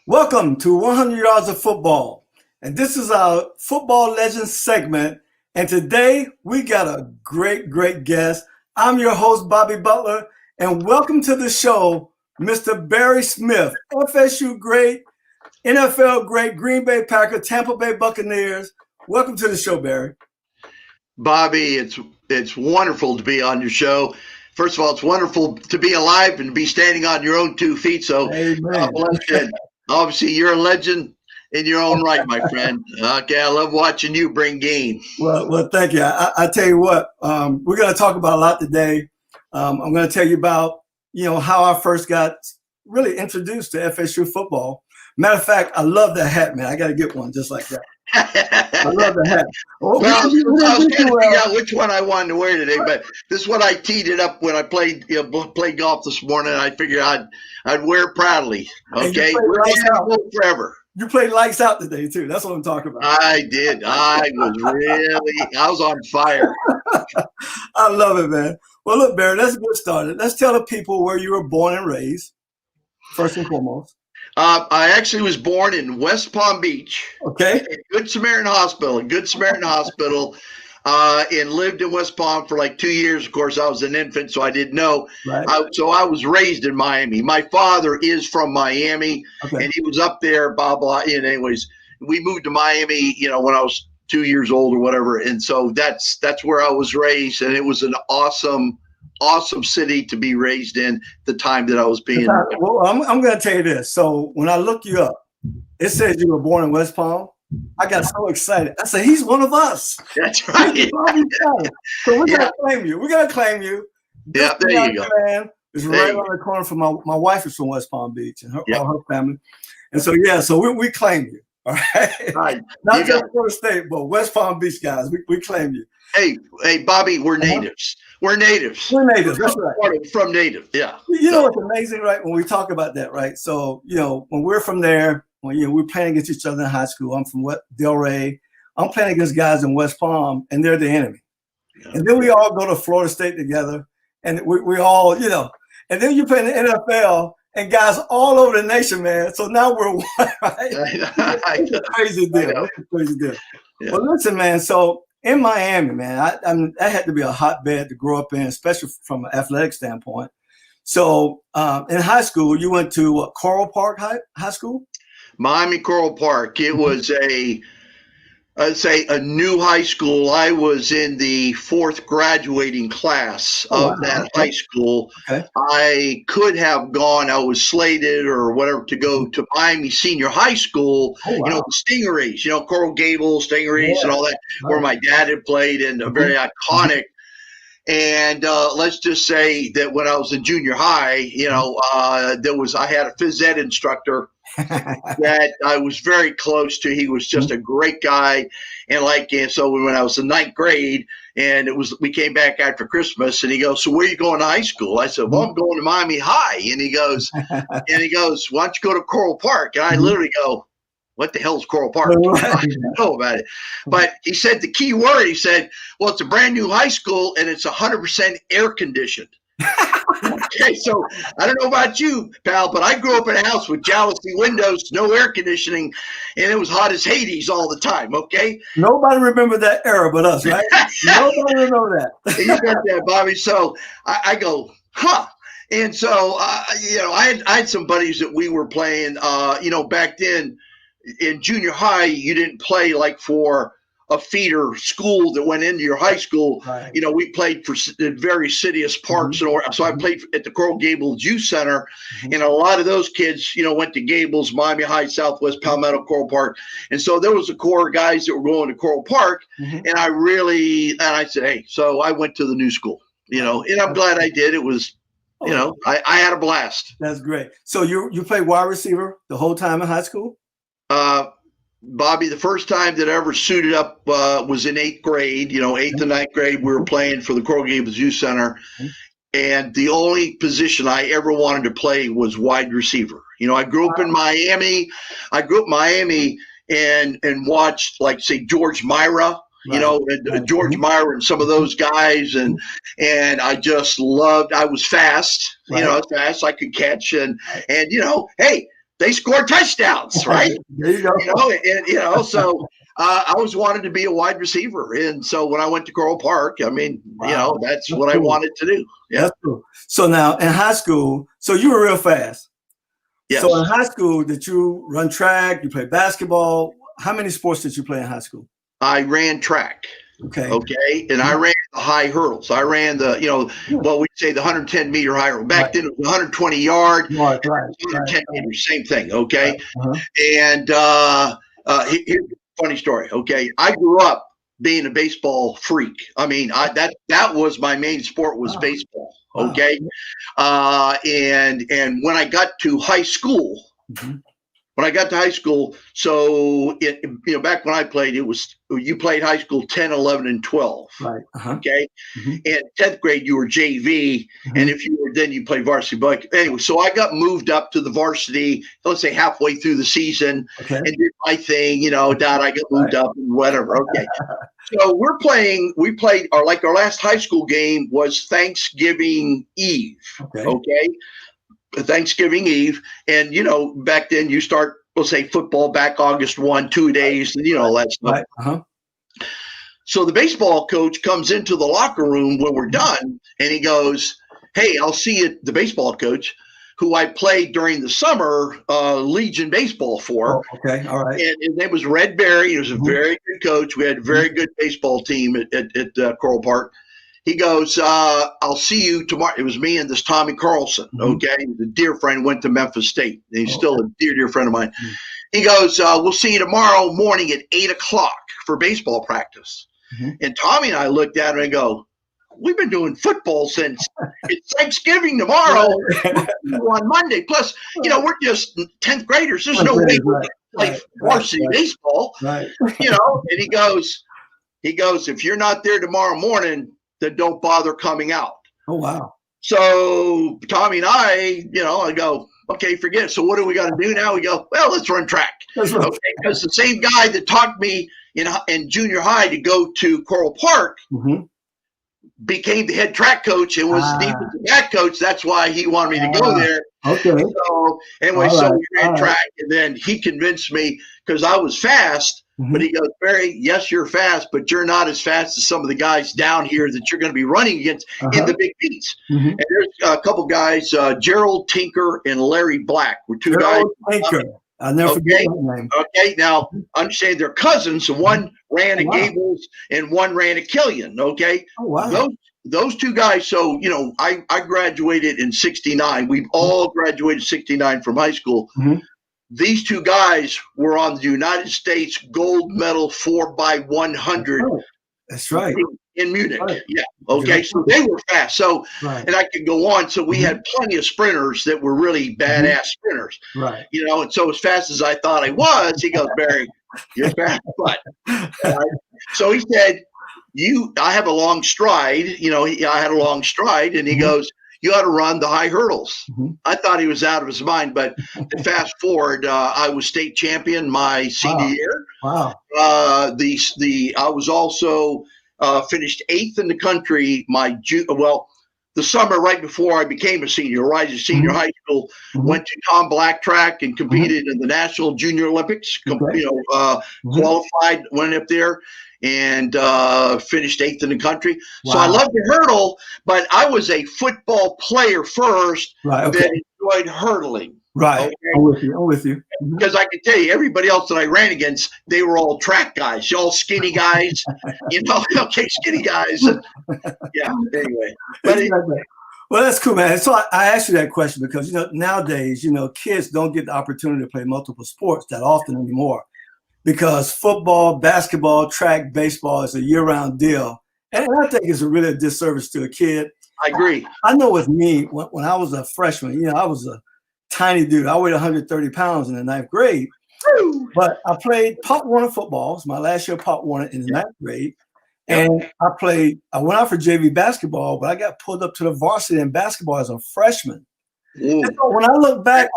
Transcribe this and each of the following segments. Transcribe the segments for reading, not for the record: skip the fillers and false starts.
Welcome to 100 Yards of Football. And this is our Football Legends segment. And today we got a great guest. I'm your host, Bobby Butler. And welcome to the show, Mr. Barry Smith, FSU great, NFL great, Green Bay Packer, Tampa Bay Buccaneers. Welcome to the show, Barry. Bobby, it's wonderful to be on your show. First of all, it's wonderful to be alive and be standing on your own 2 feet. So God bless you. Obviously, you're a legend in your own right, my friend. Okay, I love watching you bring game. Well, thank you. I tell you what, we're going to talk about a lot today. I'm going to tell you about, how I first got really introduced to FSU football. Matter of fact, I love that hat, man. I got to get one just like that. I love the hat. Well, I was trying to figure out which one I wanted to wear today, but this is what I teed it up when I played golf this morning. I figured I'd wear it proudly. Okay, we're forever. You played lights out today too. That's what I'm talking about. I did. I was on fire. I love it, man. Well, look, Barry, let's get started. Let's tell the people where you were born and raised, first and foremost. I actually was born in West Palm Beach. Okay. At Good Samaritan Hospital, and lived in West Palm for like 2 years. Of course, I was an infant, so I didn't know. Right. So I was raised in Miami. My father is from Miami, and he was up there, blah, blah. And anyways, we moved to Miami, when I was 2 years old or whatever. And so that's where I was raised, and it was an awesome city to be raised in the time that I was being. Well, I'm going to tell you this. So when I look you up, it says you were born in West Palm. I got so excited. I said, he's one of us. That's right. So we're going to claim you. We're going to claim you. Yeah, there you go. Man is right on the corner from my wife is from West Palm Beach and her family. And so, so we claim you. All right. Right. Not just Florida State, but West Palm Beach guys. We claim you. Hey, Bobby, we're natives. We're natives. We're natives. That's right. From native, yeah. You know what's amazing, right? When we talk about that, right? So, when we're from there, when we're playing against each other in high school, I'm from Delray. I'm playing against guys in West Palm, and they're the enemy. Yeah. And then we all go to Florida State together, and we all, and then you play in the NFL, and guys all over the nation, man. So now we're one, right? It's a crazy deal. It's a crazy deal. Yeah. Well, listen, man. So in Miami, man, that had to be a hotbed to grow up in, especially from an athletic standpoint. So in high school, you went to Coral Park High School? Miami Coral Park. It was I'd say a new high school. I was in the 4th graduating class of that high school. Okay. I could have gone, I was slated or whatever to go to Miami Senior High School, the Stingrays, Coral Gables, Stingrays and all that, where my dad had played and a very iconic. And let's just say that when I was in junior high, I had a phys ed instructor that I was very close to. He was just a great guy. And so when I was in 9th grade and we came back after Christmas and he goes, so where are you going to high school? I said, well, I'm going to Miami High. And he goes, why don't you go to Coral Park? And I literally go, what the hell is Coral Park? I didn't know about it. But he said the key word, he said, well, it's a brand new high school and it's 100% air conditioned. Okay, so I don't know about you, pal, but I grew up in a house with jalousie windows, no air conditioning, and it was hot as Hades all the time, okay? Nobody remember that era but us, right? Nobody remember that. You got that, Bobby. So I go, huh. And so, I had some buddies that we were playing, back then in junior high, you didn't play like for a feeder school that went into your high school. Right. We played for very citius parks. So I played at the Coral Gables Youth Center. And a lot of those kids, went to Gables, Miami High, Southwest, Palmetto, Coral Park. And so there was a core of guys that were going to Coral Park. And I said, hey, so I went to the new school, and I'm glad I did. It was, I had a blast. That's great. So you played wide receiver the whole time in high school? Bobby, the first time that I ever suited up was in 8th grade, 8th and 9th grade. We were playing for the Coral Gables Youth Center. And the only position I ever wanted to play was wide receiver. I grew up in Miami. And watched, like, say, George Myra. George Meyer and some of those guys, and I just loved. I was fast, I was fast. I could catch, and hey, they score touchdowns, right? There you go. So I always wanted to be a wide receiver. And so when I went to Coral Park, I mean, Wow. that's what cool. I wanted to do. Yeah. That's cool. So now in high school, so you were real fast. Yes. So in high school, did you run track? You play basketball? How many sports did you play in high school? I ran track. Okay. And I ran the high hurdles. I ran the, we'd say the 110-meter high hurdle. Back then it was 120 yard, 110 meters, same thing. Okay. And here's a funny story. Okay. I grew up being a baseball freak. I mean, that was my main sport was baseball. Okay. And when I got to high school, so back when I played, you played high school 10, 11, and 12. Right. Okay. And 10th grade, you were JV. And if you were, then you played varsity. But anyway, so I got moved up to the varsity, let's say halfway through the season and did my thing, I got moved up and whatever. Okay. So we played our last high school game was Thanksgiving Eve. Okay. Thanksgiving Eve. And, back then you start, we'll say football back August 1, 2 days, and all that stuff. So the baseball coach comes into the locker room when we're done and he goes, "Hey, I'll see you," the baseball coach, who I played during the summer Legion baseball for. Oh, okay. All right. And his name was Red Berry. He was a very good coach. We had a very good baseball team at Coral Park. He goes, "I'll see you tomorrow." It was me and this Tommy Carlson. Okay. He was a dear friend, went to Memphis State. And he's still a dear friend of mine. He goes, "We'll see you tomorrow morning at 8:00 for baseball practice." And Tommy and I looked at him and go, "We've been doing football since it's Thanksgiving tomorrow on Monday. Plus, we're just 10th graders. There's no way we're going to play varsity baseball." And he goes, "If you're not there tomorrow morning, then don't bother coming out." Oh, wow. So Tommy and I go, "Okay, forget it. So what do we got to do now?" We go, "Well, let's run track." Okay, because the same guy that taught me in junior high to go to Coral Park became the head track coach and was the defensive back coach. That's why he wanted me to go there. Okay. So anyway, we ran track, and then he convinced me because I was fast. But he goes, "Barry, yes, you're fast, but you're not as fast as some of the guys down here that you're going to be running against in the big beats." And there's a couple guys, Gerald Tinker and Larry Black were two guys. Tinker. I'll never forget that name. Okay, now understand they're cousins. So one ran at Gables and one ran at Killian. Okay. Oh, wow. Those two guys. So, I graduated in 69. We've all graduated 69 from high school. These two guys were on the United States gold medal 4x100. That's right. In Munich. Yeah. Okay. So they were fast. So, and I could go on. So we had plenty of sprinters that were really badass sprinters. Right. And so as fast as I thought I was, he goes, "Barry, you're fast." But so he said, I have a long stride. I had a long stride, and he goes, "You ought to run the high hurdles." I thought he was out of his mind, but fast forward, I was state champion my senior year. Wow. I was also finished 8th in the country the summer right before I became a senior, rising senior high school. Went to Tom Black track and competed in the National Junior Olympics. Qualified, went up there and finished 8th in the country. So I love the hurdle, but I was a football player first that enjoyed hurdling. Right. Okay? I'm with you. Because I can tell you, everybody else that I ran against, they were all track guys, all skinny guys, skinny guys. Anyway. Well, that's cool, man. So I asked you that question because, nowadays, kids don't get the opportunity to play multiple sports that often anymore because football, basketball, track, baseball is a year-round deal. And I think it's really a disservice to a kid. I agree. I know with me, when I was a freshman, I was a tiny dude. I weighed 130 pounds in the 9th grade, but I played Pop Warner football. It was my last year of Pop Warner in the 9th grade. And I went out for JV basketball, but I got pulled up to the varsity in basketball as a freshman. And so when I look back,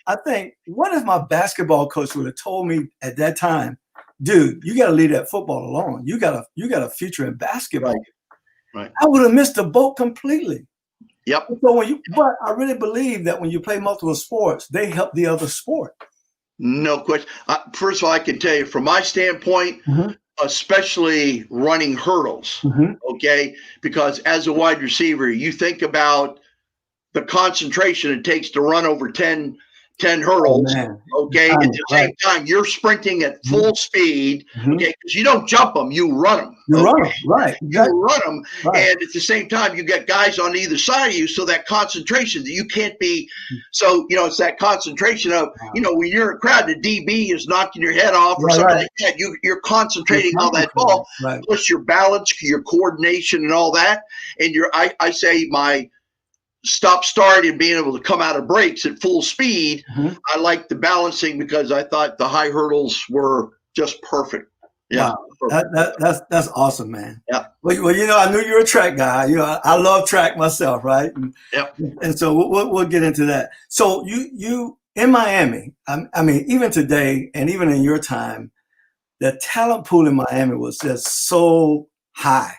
I think, what if my basketball coach would have told me at that time, "Dude, you got to leave that football alone. You got a future in basketball." Right. I would have missed the boat completely. Yep. So but I really believe that when you play multiple sports, they help the other sport. No question. First of all, I can tell you from my standpoint, especially running hurdles, okay? Because as a wide receiver, you think about the concentration it takes to run over 10 hurdles, okay? At the same time, you're sprinting at full speed, okay? Because you don't jump them, you run them. You run them, right. You run them, and at the same time, you get guys on either side of you, so that concentration that you can't be, so, it's that concentration of, when you're in a crowd, the DB is knocking your head off or something like that, you're concentrating on that ball, plus your balance, your coordination and all that, and I say my stop-start and being able to come out of breaks at full speed, I like the balancing because I thought the high hurdles were just perfect. Yeah, wow. That's awesome, man. Yeah. Well, I knew you were a track guy. I love track myself, right? And so we'll get into that. So you in Miami, I mean, even today and even in your time, the talent pool in Miami was just so high.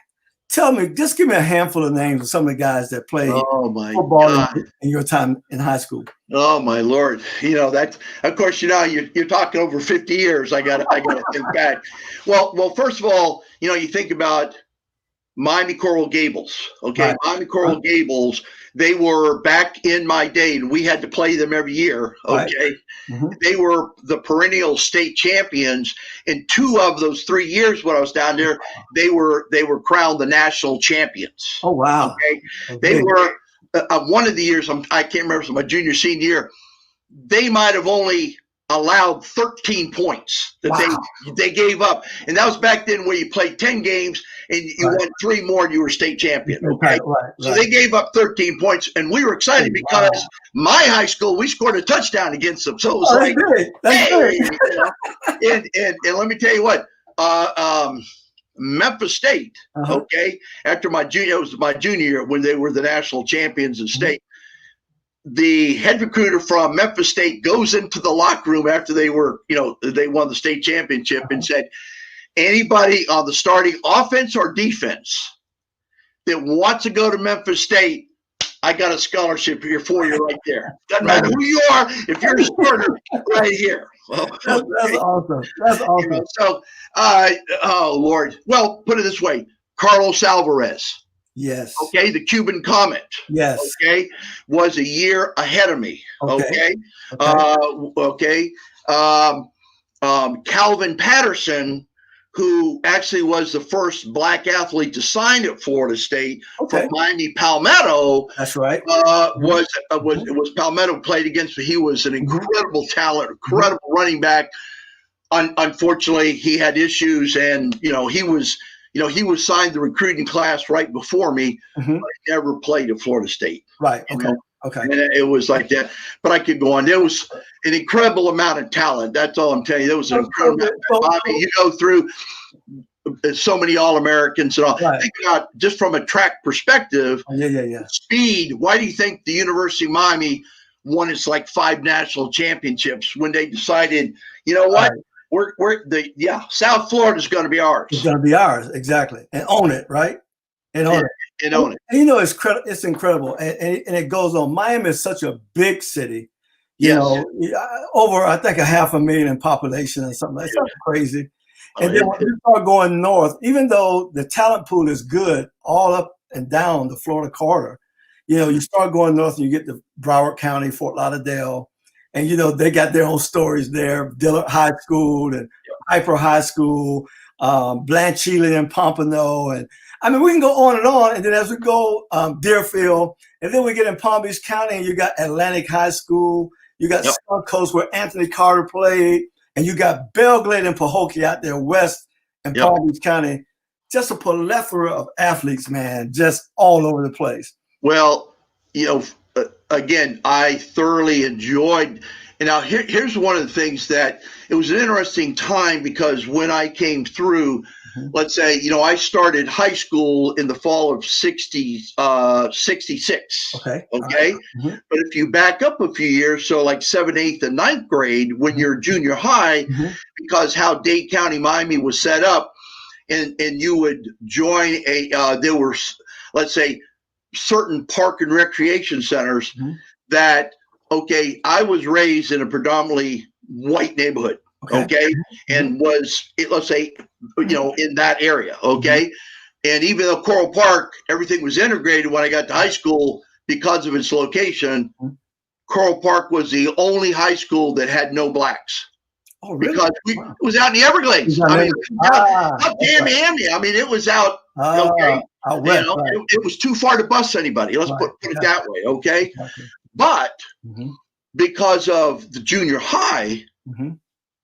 Tell me, just give me a handful of names of some of the guys that played football in your time in high school. Oh my Lord! That's, of course, you're talking over 50 years. I got to think back. Well, first of all, you think about Miami Coral Gables. Okay, Miami Coral Gables. They were back in my day, and we had to play them every year. Okay, they were the perennial state champions. In 2 of those 3 years when I was down there, they were crowned the national champions. Oh wow! Okay, they were one of the years. I can't remember. So my junior senior year, they might have only allowed 13 points that they gave up, and that was back then where you played 10 games and you won 3 more and you were state champion. Okay, so they gave up 13 points, and we were excited because my high school, we scored a touchdown against them. So it was that's great. And let me tell you what, Memphis State. Okay, after it was my junior year when they were the national champions in state. The head recruiter from Memphis State goes into the locker room after they were, they won the state championship and said, anybody on the starting offense or defense that wants to go to Memphis State, I got a scholarship here for you right there. Doesn't matter who you are, if you're a starter, right here. Well, that's awesome. That's awesome. So, oh Lord. Well, put it this way, Carlos Alvarez. Yes. Okay, the Cuban Comet. Yes. Okay, was a year ahead of me. Okay. Calvin Patterson, who actually was the first black athlete to sign at Florida State from Miami Palmetto. That's right. Was Palmetto played against? He was an incredible talent, incredible running back. Unfortunately, he had issues, and he was signed the recruiting class right before me, but he never played at Florida State. Right. Okay. And it was like that. But I could go on. There was an incredible amount of talent. That's all I'm telling you. There was an incredible amount. Bobby, you go through so many All-Americans and all. Think about, just from a track perspective, speed. Why do you think the University of Miami won its 5 national championships when they decided, you know what? South Florida is going to be ours. It's going to be ours, exactly, and own it, right? And own it. And own it. And it's incredible, and it goes on. Miami is such a big city, over I think 500,000 in population and something. That's crazy. And then when you start going north, even though the talent pool is good all up and down the Florida corridor, you start going north and you get to Broward County, Fort Lauderdale. And, they got their own stories there, Dillard High School and Piper High School, Blanchile and Pompano. And I mean, we can go on and on. And then as we go, Deerfield, and then we get in Palm Beach County and you got Atlantic High School. You got Suncoast where Anthony Carter played. And you got Belgrade and Pahokee out there west in Palm Beach County. Just a plethora of athletes, man, just all over the place. Well, again, I thoroughly enjoyed. And now here's one of the things that it was an interesting time, because when I came through, let's say, I started high school in the fall of 66. Okay. But if you back up a few years, so like 7th, 8th, and 9th grade, when you're junior high, because how Dade County, Miami was set up, and you would join there were, let's say, certain park and recreation centers that, okay, I was raised in a predominantly white neighborhood, okay, and was, let's say, in that area, okay. And even though Coral Park, everything was integrated when I got to high school because of its location, Coral Park was the only high school that had no blacks. Oh, really? Because it was out in the Everglades. I mean, not Miami. I mean, it was out, okay. Out west, it was too far to bus anybody. Let's put it that way, okay. Exactly. But because of the junior high,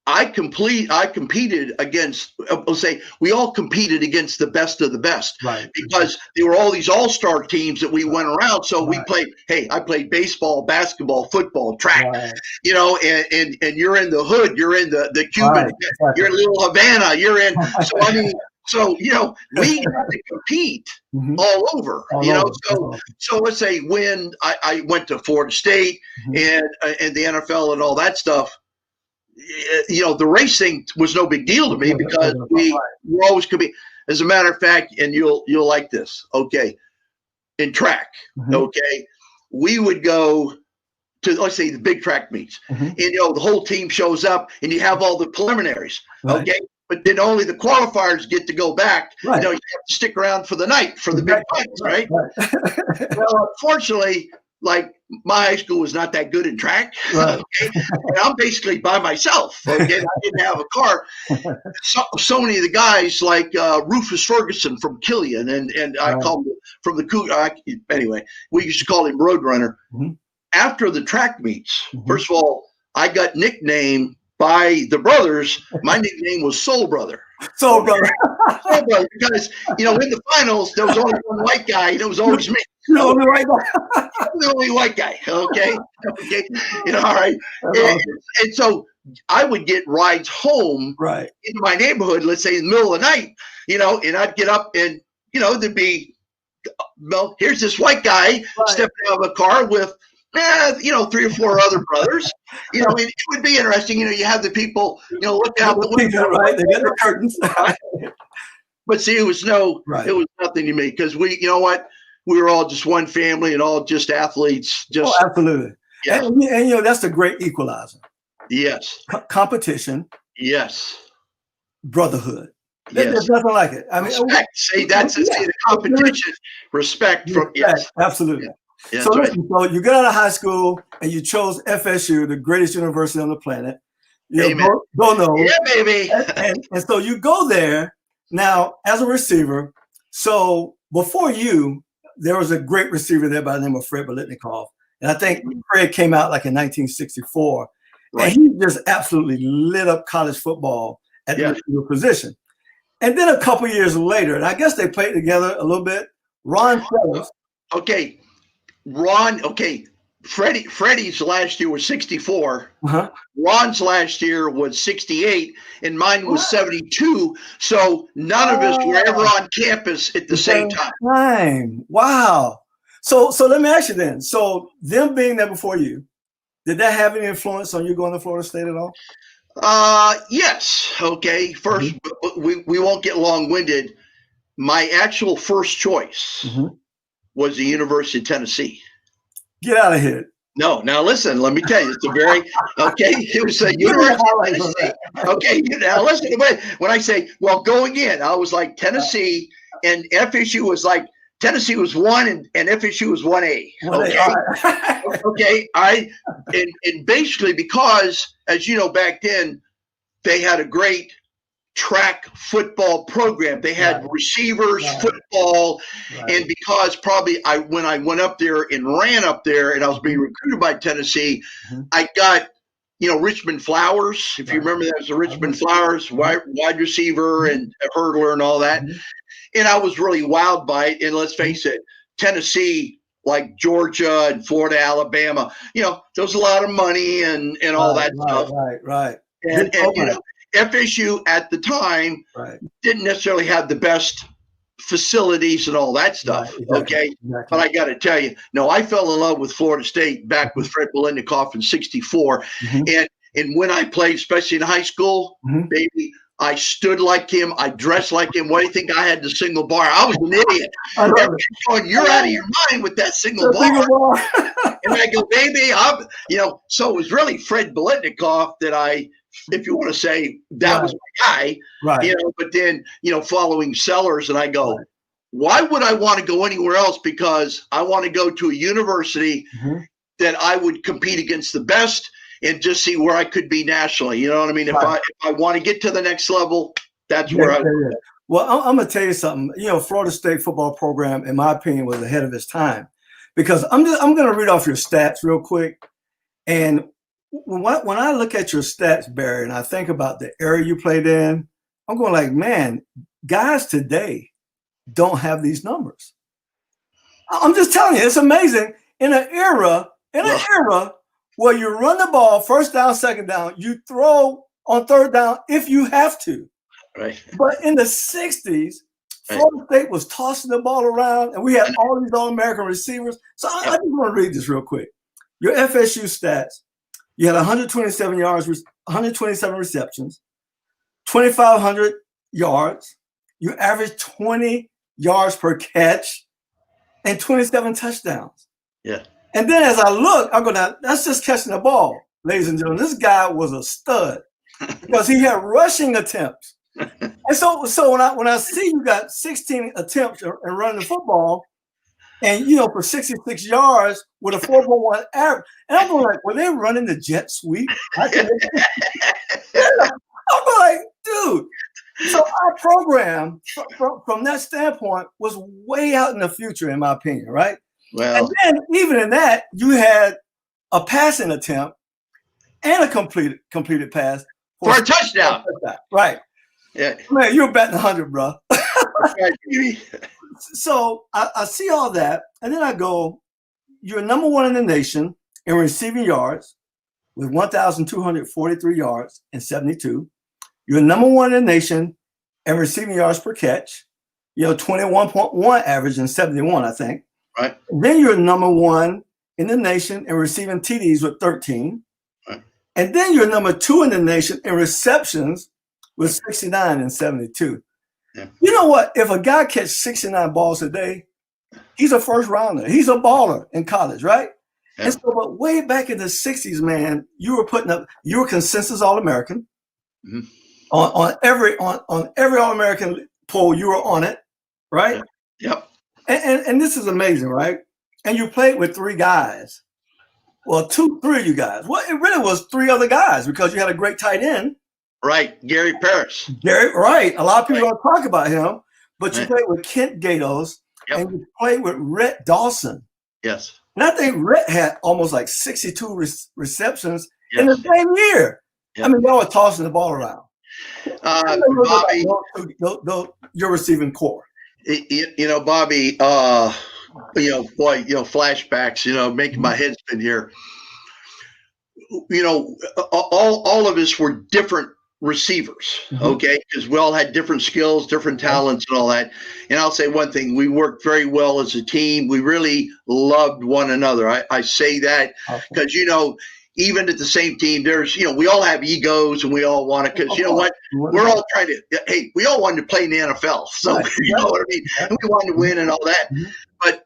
I competed against, we'll say, we all competed against the best of the best, because there were all these all-star teams that we went around. So we played, I played baseball, basketball, football, track, and you're in the hood, you're in the Cuban, you're in Little Havana, you're in, so I mean, so, we had to compete all over, so let's say when I went to Florida State and the NFL and all that stuff, the racing was no big deal to me because we were always competing. As a matter of fact, and you'll like this, okay, in track, okay, we would go to, let's say, the big track meets, and the whole team shows up and you have all the preliminaries, okay, but then only the qualifiers get to go back. You have to stick around for the night for the big fights, right? Well, unfortunately, like, my high school was not that good in track. Okay? And I'm basically by myself. Okay? I didn't have a car. So many of the guys, like Rufus Ferguson from Killian, and I call him from the Cougar. Anyway, we used to call him Roadrunner. After the track meets, first of all, I got nicknamed by the brothers. My nickname was Soul Brother. Soul Brother. Soul Brother, because, in the finals, there was only one white guy, and it was always me. The only white guy, okay? All right. And so I would get rides home into my neighborhood, let's say in the middle of the night, and I'd get up and, there'd be, well, here's this white guy stepping out of a car with, 3 or 4 other brothers. It would be interesting. You have the people, look out the window. They get the curtains. But see, it was nothing to me because we were all just one family and all just athletes. Absolutely. Yeah. And that's the great equalizer. Yes. Competition. Yes. Brotherhood. Yes. There's nothing like it. I mean, respect. See, that's the competition. Respect from absolutely. Yeah. Yeah, so you get out of high school and you chose FSU, the greatest university on the planet. Go know. Yeah, baby. And so you go there now as a receiver. So before you, there was a great receiver there by the name of Fred Biletnikoff. And I think Fred came out like in 1964. And he just absolutely lit up college football at the receiver position. And then a couple years later, and I guess they played together a little bit, Ron Sellers. Okay. Freddie's last year was 64. Ron's last year was 68, and mine was 72. So none of us were ever on campus at the same time. Wow. So let me ask you then. So them being there before you, did that have any influence on you going to Florida State at all? Yes. Okay. First, we won't get long-winded. My actual first choice was the University of Tennessee. Get out of here. No, now listen, let me tell you, it's a very, it was a University of Tennessee. Okay, now listen, when I say, well, going in, I was like Tennessee, and FSU was like, Tennessee was 1 and FSU was 1A. Okay. And basically because, as you know, back then, they had a great track football program. They had receivers, football, and because probably when I went up there and ran up there and I was being recruited by Tennessee, I got, Richmond Flowers, if you remember that was the Richmond Flowers, wide receiver and a hurdler and all that. And I was really wowed by it. And let's face it, Tennessee, like Georgia and Florida, Alabama, there was a lot of money and all that stuff. And FSU at the time didn't necessarily have the best facilities and all that stuff. But I got to tell you, no, I fell in love with Florida State back with Fred Biletnikoff in 64. And when I played, especially in high school, baby, I stood like him. I dressed like him. What do you think I had the single bar? I was an idiot. Everybody's going, you're out of your mind with that single bar. And I go, baby, so it was really Fred Biletnikoff that if you want to say that was my guy, but then, following Sellers, and I go, why would I want to go anywhere else? Because I want to go to a university that I would compete against the best and just see where I could be nationally. You know what I mean? If I want to get to the next level, that's where I would. Well, I'm going to tell you something. Florida State football program, in my opinion, was ahead of its time, because I'm going to read off your stats real quick. And when I look at your stats, Barry, and I think about the era you played in, I'm going like, man, guys today don't have these numbers. I'm just telling you, it's amazing. In an era where you run the ball, first down, second down, you throw on third down if you have to. Right. But in the 60s, Florida State was tossing the ball around, and we had all these All-American receivers. So I just want to read this real quick. Your FSU stats, you had 127 yards, 127 receptions, 2,500 yards. You averaged 20 yards per catch and 27 touchdowns. Yeah. And then as I look, I go, now that's just catching the ball, ladies and gentlemen. This guy was a stud because he had rushing attempts. And so when I see you got 16 attempts and running the football, and for 66 yards with a 4.1 average, and I'm going like, were they running the jet sweep? I'm going like, dude. So our program, from that standpoint, was way out in the future, in my opinion, right? Well, and then even in that, you had a passing attempt and a completed pass for a touchdown. Right. Yeah. Man, you're batting 100, bro. So I see all that, and then I go, you're number one in the nation in receiving yards with 1,243 yards and 72. You're number one in the nation in receiving yards per catch, 21.1 average and 71, I think. Right. Then you're number one in the nation in receiving TDs with 13. Right. And then you're number two in the nation in receptions with 69 and 72. Yeah. You know what? If a guy catches 69 balls a day, he's a first rounder. He's a baller in college, right? Yeah. And so, but way back in the 60s, man, you were consensus All-American. Mm-hmm. On every All-American poll, you were on it, right? Yeah. Yep. And this is amazing, right? And you played with three guys. Well, three of you guys. Well, it really was three other guys because you had a great tight end. Right, Gary Parrish. Right. A lot of people don't talk about him, but you played with Kent Gatos and you played with Rhett Dawson. Yes. And I think Rhett had almost like 62 receptions in the same year. Yep. I mean, y'all were tossing the ball around. Bobby, your receiving core. Bobby, flashbacks, making my head spin here. All of us were different receivers, okay? Because we all had different skills, different talents and all that. And I'll say one thing, we worked very well as a team. We really loved one another. I say that because, even at the same team, there's, we all have egos and we all want to, because you know what? We're all trying to, we all wanted to play in the NFL. So, you know what I mean? And we wanted to win and all that.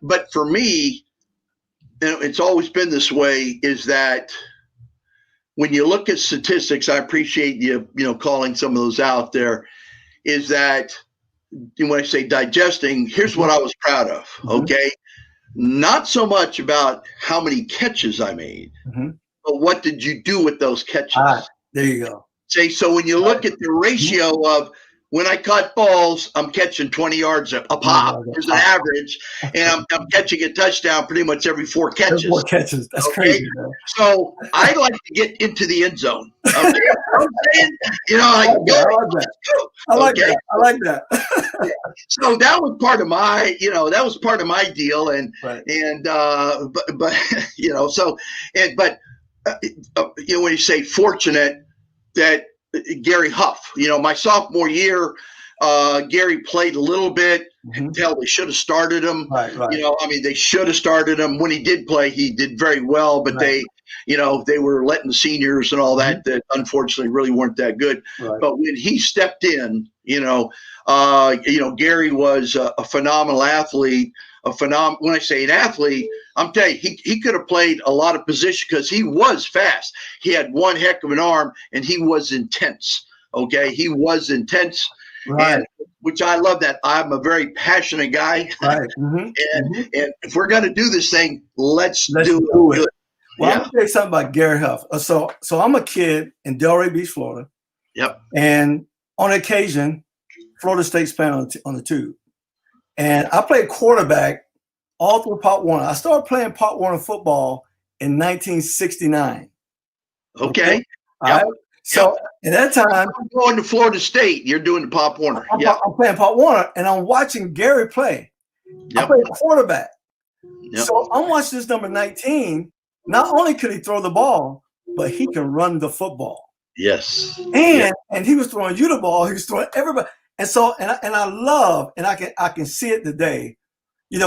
But for me, it's always been this way, is that when you look at statistics, I appreciate you, calling some of those out there, is that when I say digesting, here's what I was proud of, okay? Not so much about how many catches I made, but what did you do with those catches? There you go. So when you look at the ratio of when I caught balls, I'm catching 20 yards a pop as an average, and I'm catching a touchdown pretty much every 4 catches. 4 catches. That's crazy, man. So I like to get into the end zone. Okay? I'm saying, I like that. So that was part of my, deal, and when you say fortunate, that Gary Huff, my sophomore year, Gary played a little bit. Could tell they should have started him. Right. They should have started him. When he did play, he did very well, but they were letting seniors and all that unfortunately really weren't that good. Right. But when he stepped in, Gary was a phenomenal athlete. When I say an athlete, I'm telling you, he could have played a lot of positions because he was fast. He had one heck of an arm, and he was intense. Okay, he was intense, right. Which I love. That I'm a very passionate guy, right. And if we're going to do this thing, let's do it. Well, I'm gonna tell you something about Gary Huff. So I'm a kid in Delray Beach, Florida. Yep. And on occasion, Florida State's playing on the tube. And I played quarterback all through Pop Warner. I started playing Pop Warner football in 1969. Okay. All right. So at that time, I'm going to Florida State. You're doing the Pop Warner. I'm playing Pop Warner, and I'm watching Gary play. I played quarterback. So I'm watching this number 19. Not only could he throw the ball, but he can run the football. Yes. And he was throwing you the ball. He was throwing everybody. And so, and I love, and I can see it today. You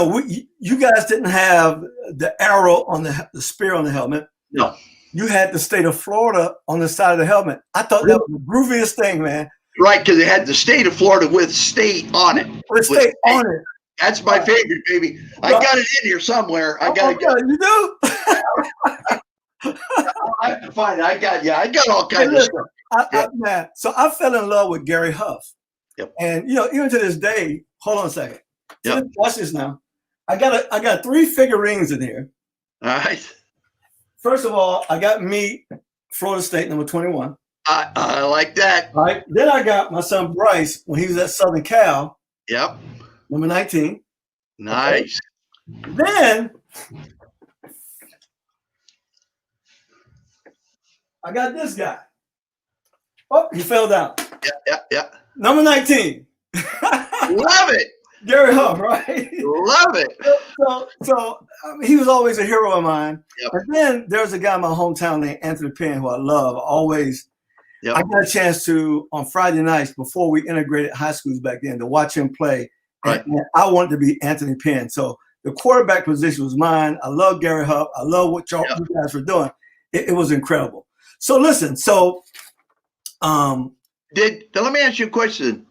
guys didn't have the arrow on the spear on the helmet. No. You had the state of Florida on the side of the helmet. I thought that was the grooviest thing, man. Right, because it had the state of Florida with state on it. With state on it. That's my favorite, baby. I got it in here somewhere. I got it. You do? I can find it. I got all kinds of stuff. Man, so I fell in love with Gary Huff. Yep. And even to this day, hold on a second. Yep. Watch this now. I got 3 figurines in here. All right. First of all, I got me, Florida State, number 21. I like that. All right. Then I got my son Bryce when he was at Southern Cal. Yep. Number 19. Nice. Okay. Then I got this guy. Oh, he fell down. Yeah. Number 19. Love it. Gary Huff, right? Love it. So he was always a hero of mine. Yep. And then there's a guy in my hometown named Anthony Penn who I love. I got a chance to, on Friday nights before we integrated high schools back then, to watch him play. Right. And I wanted to be Anthony Penn. So the quarterback position was mine. I love Gary Huff. I love what you guys were doing. It was incredible. So listen, let me ask you a question.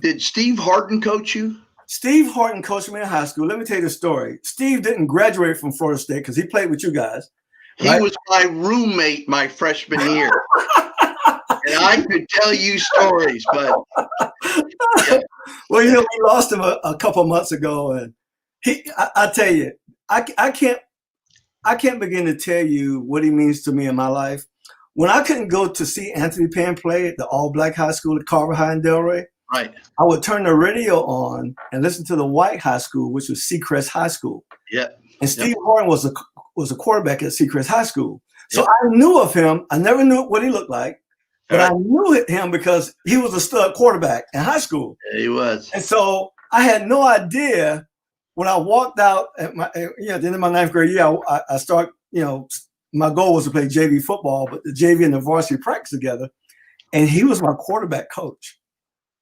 Did Steve Harden coach you? Steve Harden coached me in high school. Let me tell you the story. Steve didn't graduate from Florida State because he played with you guys. Right? He was my roommate my freshman year. And I could tell you stories, but well, we lost him a couple months ago, and I tell you, I can't begin to tell you what he means to me in my life. When I couldn't go to see Anthony Penn play at the all-black high school at Carver High in Delray, right, I would turn the radio on and listen to the white high school, which was Seacrest High School. Yeah. And Steve Harden was a quarterback at Seacrest High School. So I knew of him. I never knew what he looked like, but I knew him because he was a stud quarterback in high school. Yeah, he was. And so I had no idea when I walked out at the end of my 9th grade year, I start, my goal was to play JV football, but the JV and the varsity practiced together. And he was my quarterback coach.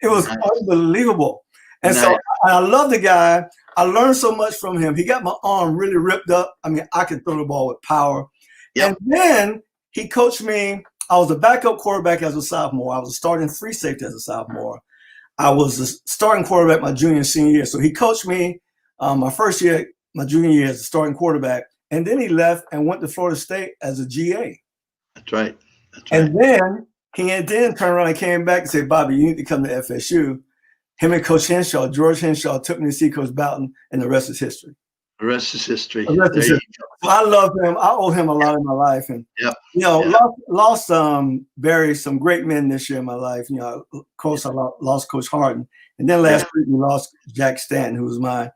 It was unbelievable. And so I love the guy. I learned so much from him. He got my arm really ripped up. I mean, I could throw the ball with power. Yep. And then he coached me. I was a backup quarterback as a sophomore. I was a starting free safety as a sophomore. I was a starting quarterback my junior and senior year. So he coached me my first year, my junior year as a starting quarterback. And then he left and went to Florida State as a GA. That's right. And then he turned around and came back and said, Bobby, you need to come to FSU. Him and Coach Henshaw, George Henshaw, took me to see Coach Boughton, and the rest is history. The rest is history. So I love him. I owe him a lot in my life. And, lost Barry, some great men this year in my life. Of course, I lost Coach Harden. And then last week, we lost Jack Stanton, who was my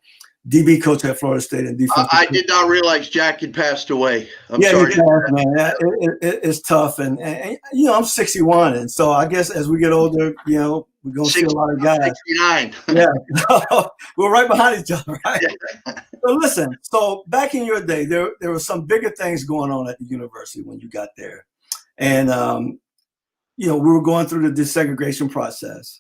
DB coach at Florida State. And I did not realize Jack had passed away. I'm sorry. He passed, man. It's tough. And I'm 61. And so I guess as we get older, we're going to see a lot of guys. 69. Yeah. We're right behind each other, right? Yeah. So listen, back in your day, there were some bigger things going on at the university when you got there. And, we were going through the desegregation process.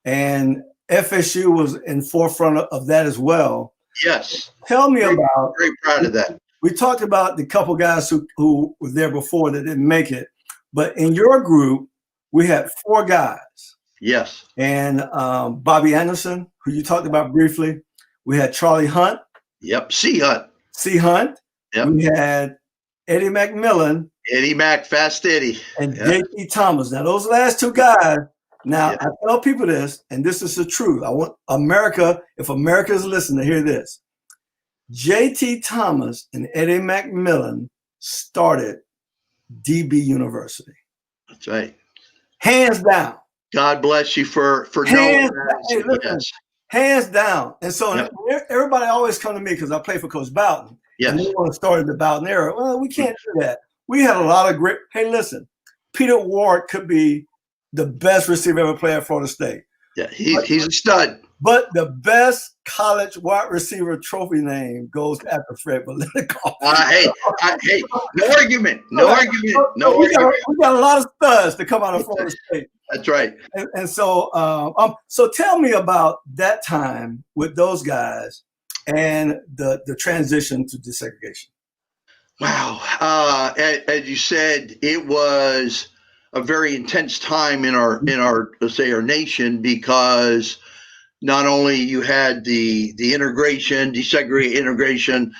And FSU was in forefront of that as well. Yes. Tell me about. Very proud of that. we talked about the couple guys who were there before that didn't make it, but in your group, we had 4 guys. Yes. And Bobby Anderson, who you talked about briefly. We had Charlie Hunt. Yep. C. Hunt. C. Hunt. Yep. We had Eddie McMillan. Eddie Mac, Fast Eddie. And J.T. Thomas. Now, those last 2 guys, now I tell people this, and this is the truth. I want America, if America is listening, to hear this. J.T. Thomas and Eddie McMillan started DB University. That's right. Hands down. God bless you for knowing that. Yes. Hands down. And so everybody always come to me because I play for Coach Boughton. Yes. And they want to start in the Boughton era. Well, we can't do that. We had a lot of great. Hey, listen, Peter Ward could be the best receiver ever played at Florida State. Yeah, he's a stud. But the best college wide receiver trophy name goes after Fred Biletnikoff. Hey, no argument. No argument. We got a lot of studs to come out of Florida State. That's right. And so, so tell me about that time with those guys and the transition to desegregation. Wow. As you said, it was a very intense time in our let's say our nation, because not only you had the integration, desegregation integration,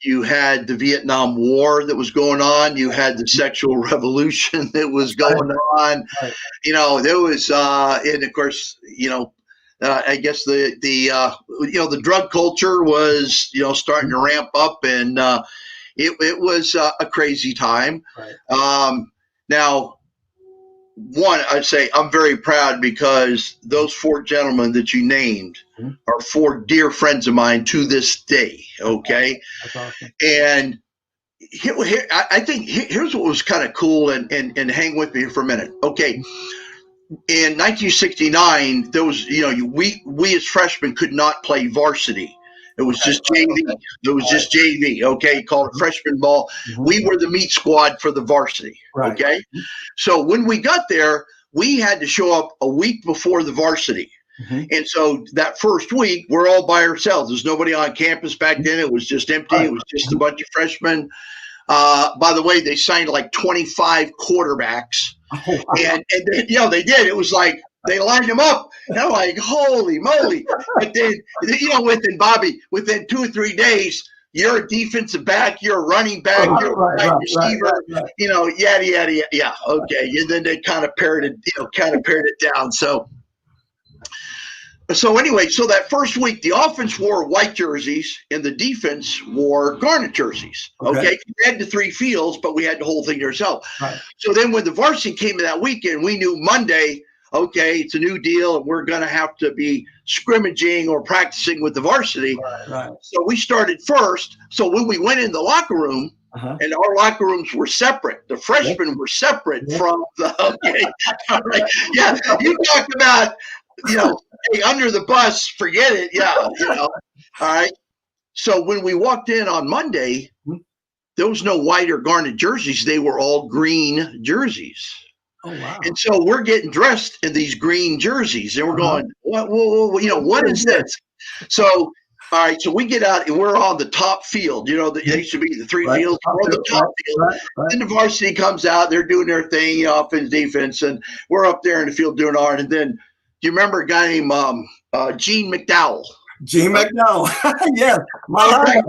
you had the Vietnam War that was going on, you had the sexual revolution that was going on. Right. You know, there was and of course, I guess the drug culture was starting to ramp up, and it was a crazy time. Right. Now, one, I'd say I'm very proud because those 4 gentlemen that you named are 4 dear friends of mine to this day. Okay. That's awesome. And I think here's what was kind of cool, and hang with me for a minute. Okay. In 1969, there was, we as freshmen could not play varsity. It was just JV. It was just JV. Okay. Called it freshman ball. We were the meat squad for the varsity. Right. Okay. So when we got there, we had to show up a week before the varsity. And so that first week, we're all by ourselves. There's nobody on campus back then. It was just empty. It was just a bunch of freshmen. By the way, they signed like 25 quarterbacks. And then, they did. It was like they lined them up. And I'm like, holy moly. But then, within 2 or 3 days, you're a defensive back, you're a running back, you're a wide receiver, yada, yada, yada. Yeah, okay. And then they kind of pared it down. So anyway, so that first week, the offense wore white jerseys and the defense wore garnet jerseys. Okay. We had the 3 fields, but we had the whole thing to ourselves. Right. So then when the varsity came in that weekend, we knew Monday, okay, it's a new deal and we're going to have to be scrimmaging or practicing with the varsity. Right. So we started first. So when we went in the locker room, and our locker rooms were separate. The freshmen were separate from the, all right. Yeah, you talk about, hey, under the bus, forget it. Yeah, all right. So when we walked in on Monday, there was no white or garnet jerseys. They were all green jerseys. Oh, wow. And so we're getting dressed in these green jerseys, and we're going, what is this? So, all right, so we get out, and we're on the top field. There used to be the 3 fields. We're on the top field. Then the varsity comes out. They're doing their thing, offense, defense, and we're up there in the field doing ours. And then, do you remember a guy named Gene McDowell? Gene McDowell. Yes. All right.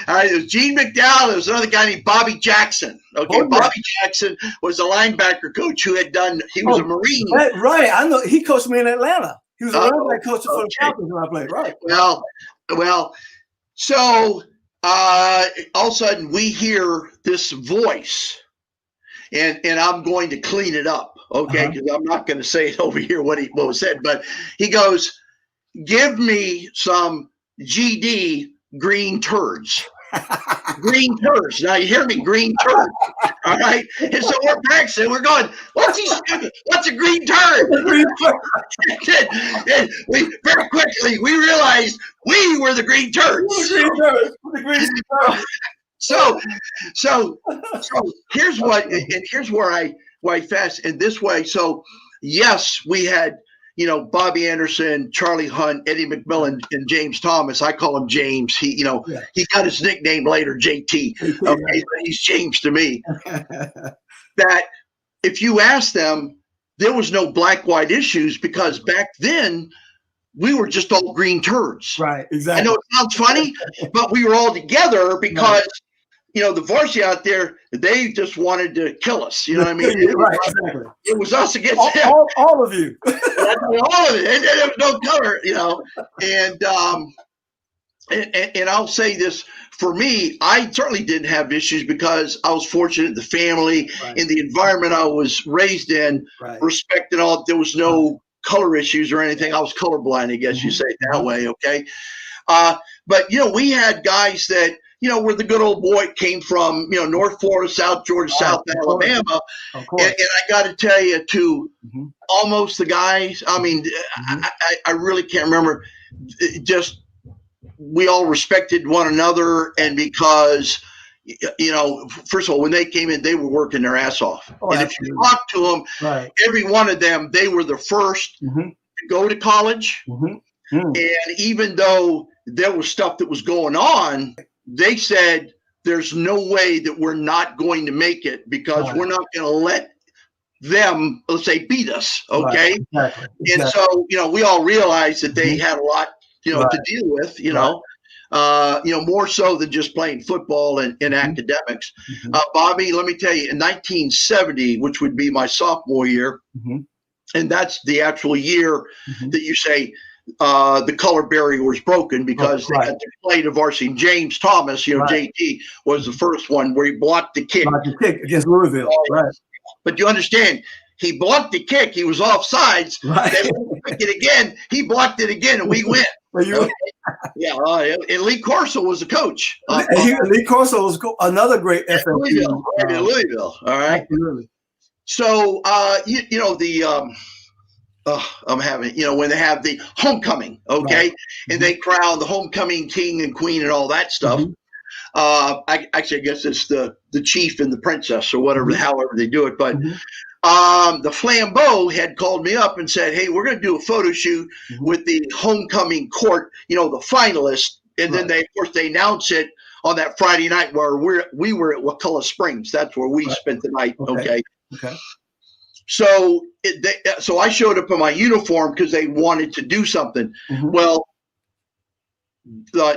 It was Gene McDowell. There was another guy named Bobby Jackson. Okay. Bobby Jackson was a linebacker coach who he was a Marine. Right. I know. He coached me in Atlanta. He was a linebacker coach for the Falcons when I played. Right. Well, so all of a sudden we hear this voice, and I'm going to clean it up. Okay. Because I'm not going to say it over here what was said, but he goes, "Give me some GD green turds." Green turds. Now you hear me, green turds. All right. And so we're practicing. We're going, what's he stupid? What's a green turd? And we very quickly we realized we were the green turds. So here's what, and here's where I fast in this way. So yes, we had, Bobby Anderson, Charlie Hunt, Eddie McMillan, and James Thomas. I call him James. He got his nickname later, JT. Okay, but he's James to me. That if you ask them, there was no black-white issues because back then we were just all green turds. Right, exactly. I know it sounds funny, but we were all together because the varsity out there, they just wanted to kill us. You know what I mean? Right, exactly. It was us against them. All of you. All of it. And there was no color, And I'll say this, for me, I certainly didn't have issues because I was fortunate in the family, in the environment I was raised in, respected all. There was no color issues or anything. I was colorblind, I guess you say it that way, okay? But, we had guys that, were the good old boy, came from, North Florida, South Georgia, South Alabama. And I got to tell you, to almost the guys, I mean, I really can't remember, just we all respected one another. And because, first of all, when they came in, they were working their ass off. And if you talk to them, every one of them, they were the first to go to college. And even though there was stuff that was going on, they said, there's no way that we're not going to make it because we're not going to let them, let's say, beat us. Okay. Exactly. And so, we all realized that they had a lot, to deal with, more so than just playing football and academics. Bobby, let me tell you, in 1970, which would be my sophomore year, and that's the actual year that you say, the color barrier was broken because they had to play the varsity. James Thomas, JT, was the first one where he blocked the kick. Against Louisville. But you understand, he blocked the kick. He was offsides. Then when he it again, he blocked it again, and we went. And Lee Corso was the coach. Lee Corso was another great FFP. Louisville. All right. Absolutely. So, I'm having, when they have the homecoming, okay, and they crown the homecoming king and queen and all that stuff. I guess it's the chief and the princess or whatever, however they do it. But the Flambeau had called me up and said, hey, we're going to do a photo shoot with the homecoming court, the finalists. And then of course, they announce it on that Friday night where we were at Wakulla Springs. That's where we spent the night. Okay. So so I showed up in my uniform because they wanted to do something. Well,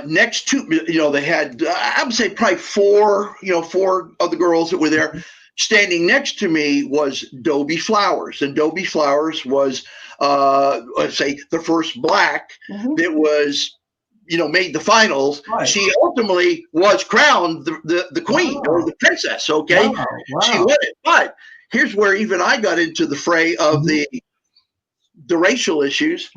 next to, they had, I would say probably four of the girls that were there. Standing next to me was Dobie Flowers. And Dobie Flowers was, let's say, the first black that was, made the finals. She ultimately was crowned the queen or the princess, okay? She won it. But here's where even I got into the fray of the racial issues.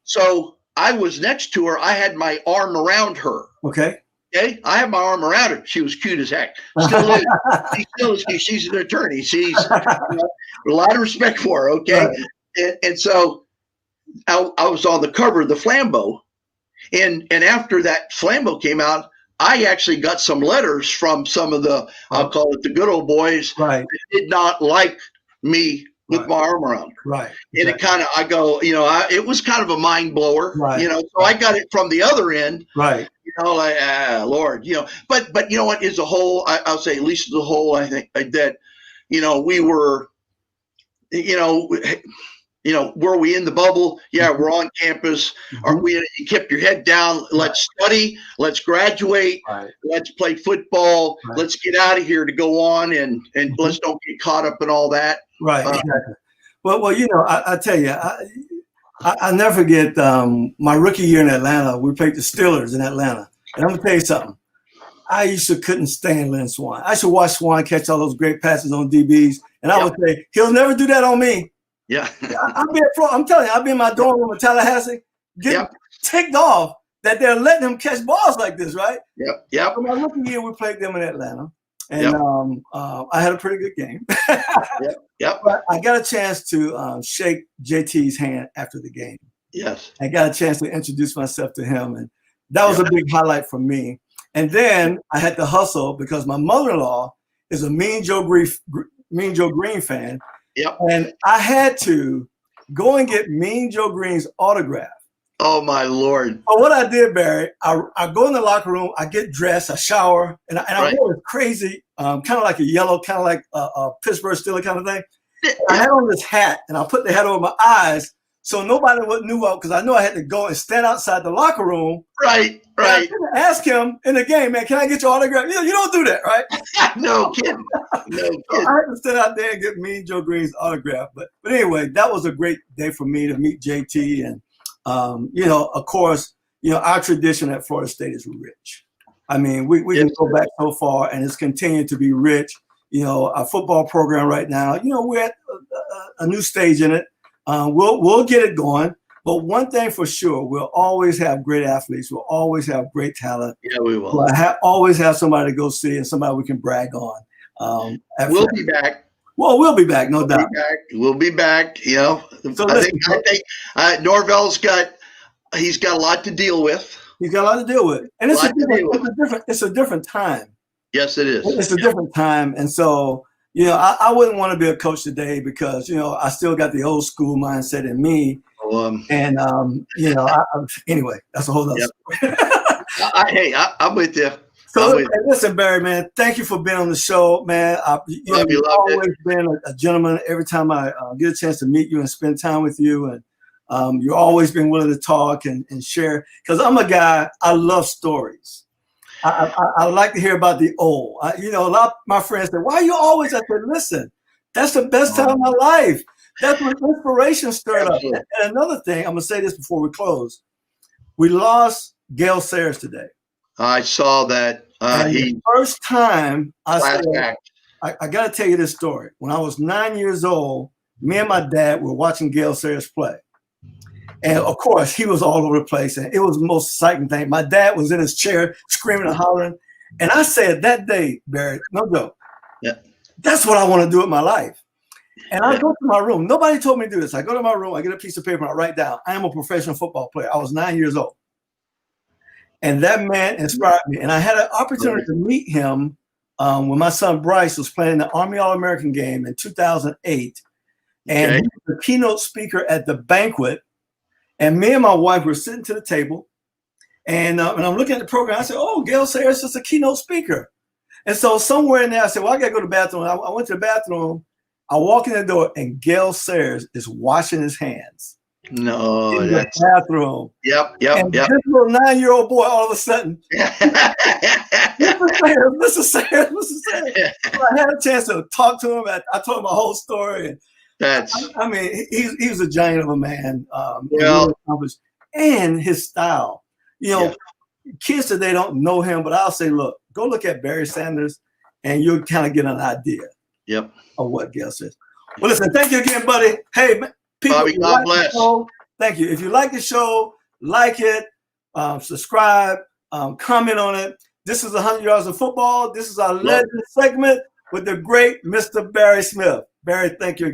So I was next to her. I had my arm around her. Okay. I have my arm around her. She was cute as heck. Still is. She still is cute. She's an attorney. She's a lot of respect for her. Okay. And so I was on the cover of the Flambeau. And after that Flambeau came out, I actually got some letters from some of the, I'll call it the good old boys, that did not like me with my arm around her. And it kind of, I go, it was kind of a mind blower, so I got it from the other end, like, Lord, but you know what, as a whole, I'll say, at least as a whole, I think that, we were, were we in the bubble? Yeah, we're on campus. Are we? You kept your head down. Let's study. Let's graduate. Let's play football. Let's get out of here to go on, and let's don't get caught up in all that. Exactly. Well, I tell you, I never forget my rookie year in Atlanta. We played the Steelers in Atlanta, and I'm gonna tell you something. I couldn't stand Lynn Swan. I should watch Swan catch all those great passes on DBs, and I would say he'll never do that on me. I'm telling you, I'll be in my dorm room in Tallahassee, getting ticked off that they're letting him catch balls like this, right? So my rookie year, we played them in Atlanta, and I had a pretty good game. But I got a chance to shake JT's hand after the game. I got a chance to introduce myself to him, and that was a big highlight for me. And then I had to hustle because my mother-in-law is a Mean Joe Green fan. And I had to go and get Mean Joe Green's autograph. Oh my Lord! So what I did, Barry, I go in the locker room, I get dressed, I shower, and I wore this crazy, kind of like a yellow, kind of like a Pittsburgh Steelers kind of thing. I had on this hat, and I put the hat over my eyes, so nobody knew because I knew I had to go and stand outside the locker room. Right. I couldn't ask him in the game, man, can I get your autograph? You don't do that, right? No kidding. So I had to stand out there and get Mean Joe Green's autograph. But anyway, that was a great day for me to meet JT. And, of course, our tradition at Florida State is rich. I mean, we can go back so far, and it's continued to be rich. Our football program right now, we're at a new stage in it. We'll get it going. But one thing for sure, we'll always have great athletes. We'll always have great talent. Yeah, we will. We'll always have somebody to go see and somebody we can brag on. We'll be back. Well, we'll be back, no doubt. We'll be back. So I think Norvell's got a lot to deal with. He's got a lot to deal with, and it's a different time. Yes, it is. It's a different time, and so I wouldn't want to be a coach today because I still got the old school mindset in me. Anyway, that's a whole other story. I'm with you. So listen, Barry, man, thank you for being on the show, man. You've always been a gentleman. Every time I get a chance to meet you and spend time with you, and you've always been willing to talk and share. Because I'm a guy, I love stories. I like to hear about the old. A lot of my friends say, "Why are you always?" I said, "Listen, that's the best time of my life. That's when inspiration stirred up." And another thing, I'm gonna say this before we close: we lost Gale Sayers today. I saw that. The first time I said, I got to tell you this story. When I was 9 years old, me and my dad were watching Gale Sayers play. And of course, he was all over the place. And it was the most exciting thing. My dad was in his chair screaming and hollering. And I said that day, Barry, no joke, that's what I want to do with my life. And I go to my room. Nobody told me to do this. I go to my room, I get a piece of paper, and I write down, I am a professional football player. I was 9 years old. And that man inspired me. And I had an opportunity to meet him when my son Bryce was playing the Army All-American game in 2008. And he was the keynote speaker at the banquet. And me and my wife were sitting to the table. And I'm looking at the program. I said, "Oh, Gale Sayers is a keynote speaker." And so somewhere in there, I said, "Well, I got to go to the bathroom." I went to the bathroom. I walk in the door, and Gale Sayers is washing his hands. No, in the bathroom. Yep. This little 9-year-old boy, all of a sudden, Mr. Sayers. So I had a chance to talk to him. I told him my whole story. And he was a giant of a man. Really accomplished. And his style. Kids today don't know him, but I'll say, look, go look at Barry Sanders, and you'll kind of get an idea of what Gale says. Well, listen, thank you again, buddy. Hey, people, Bobby, God bless. Thank you. If you like the show, like it, subscribe, comment on it. This is 100 Yards of Football. This is our legend segment with the great Mr. Barry Smith. Barry, thank you again.